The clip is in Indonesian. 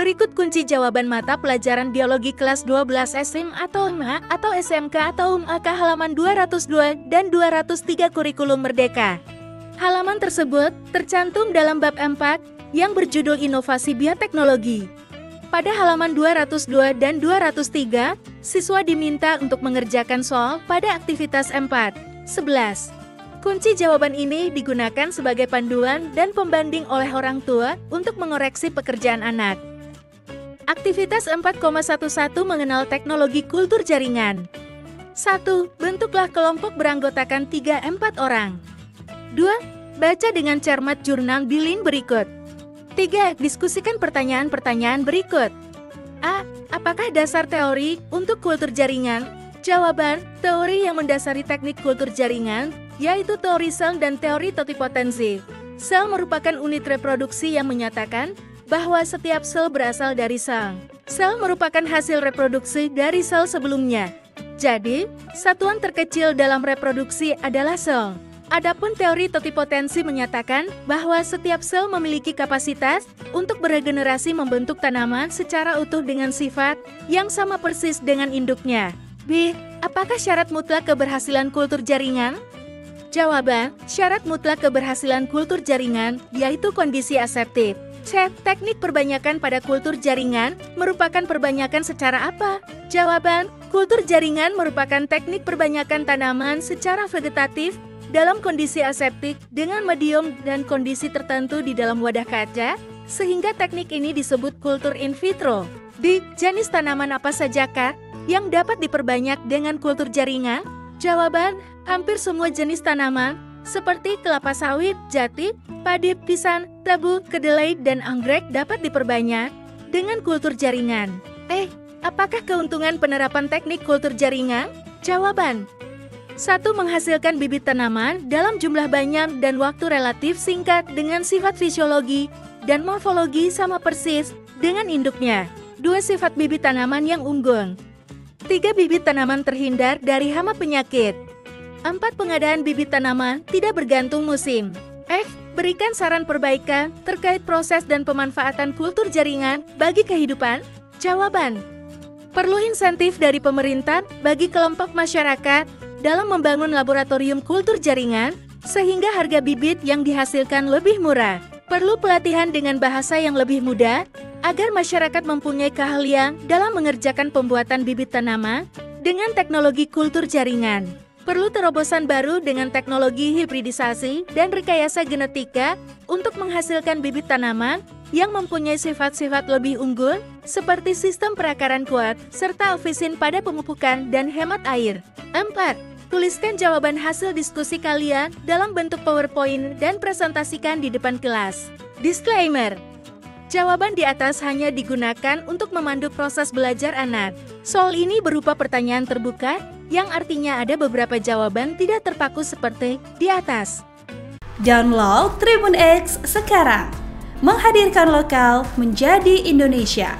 Berikut kunci jawaban mata pelajaran biologi kelas 12 SM atau SMA atau SMK atau UMAK halaman 202 dan 203 Kurikulum Merdeka. Halaman tersebut tercantum dalam bab 4 yang berjudul Inovasi Bioteknologi. Pada halaman 202 dan 203, siswa diminta untuk mengerjakan soal pada aktivitas 4. 11. Kunci jawaban ini digunakan sebagai panduan dan pembanding oleh orang tua untuk mengoreksi pekerjaan anak. Aktivitas 4,11 mengenal teknologi kultur jaringan. 1. Bentuklah kelompok beranggotakan 3-4 orang. 2. Baca dengan cermat jurnal di link berikut. 3. Diskusikan pertanyaan-pertanyaan berikut. A. Apakah dasar teori untuk kultur jaringan? Jawaban, teori yang mendasari teknik kultur jaringan, yaitu teori sel dan teori totipotensi. Sel merupakan unit reproduksi yang menyatakan bahwa setiap sel berasal dari sel. Sel merupakan hasil reproduksi dari sel sebelumnya. Jadi, satuan terkecil dalam reproduksi adalah sel. Adapun teori totipotensi menyatakan bahwa setiap sel memiliki kapasitas untuk beregenerasi membentuk tanaman secara utuh dengan sifat yang sama persis dengan induknya. B. Apakah syarat mutlak keberhasilan kultur jaringan? Jawaban, syarat mutlak keberhasilan kultur jaringan yaitu kondisi aseptif. C. Teknik perbanyakan pada kultur jaringan merupakan perbanyakan secara apa? Jawaban, kultur jaringan merupakan teknik perbanyakan tanaman secara vegetatif dalam kondisi aseptik dengan medium dan kondisi tertentu di dalam wadah kaca, sehingga teknik ini disebut kultur in vitro. D. Jenis tanaman apa sajakah yang dapat diperbanyak dengan kultur jaringan? Jawaban, hampir semua jenis tanaman seperti kelapa sawit, jati, padi, pisang, tebu, kedelai, dan anggrek dapat diperbanyak dengan kultur jaringan. Apakah keuntungan penerapan teknik kultur jaringan? Jawaban, 1. Menghasilkan bibit tanaman dalam jumlah banyak dan waktu relatif singkat dengan sifat fisiologi dan morfologi sama persis dengan induknya. 2. Sifat bibit tanaman yang unggul. 3. Bibit tanaman terhindar dari hama penyakit. 4. Pengadaan bibit tanaman tidak bergantung musim. F. Berikan saran perbaikan terkait proses dan pemanfaatan kultur jaringan bagi kehidupan. Jawaban, perlu insentif dari pemerintah bagi kelompok masyarakat dalam membangun laboratorium kultur jaringan sehingga harga bibit yang dihasilkan lebih murah. Perlu pelatihan dengan bahasa yang lebih mudah agar masyarakat mempunyai keahlian dalam mengerjakan pembuatan bibit tanaman dengan teknologi kultur jaringan. Perlu terobosan baru dengan teknologi hibridisasi dan rekayasa genetika untuk menghasilkan bibit tanaman yang mempunyai sifat-sifat lebih unggul seperti sistem perakaran kuat serta ofisin pada pemupukan dan hemat air. 4. Tuliskan jawaban hasil diskusi kalian dalam bentuk PowerPoint dan presentasikan di depan kelas. Disclaimer: jawaban di atas hanya digunakan untuk memandu proses belajar anak. Soal ini berupa pertanyaan terbuka, yang artinya ada beberapa jawaban tidak terpaku seperti di atas. Download Tribun X sekarang, menghadirkan lokal menjadi Indonesia.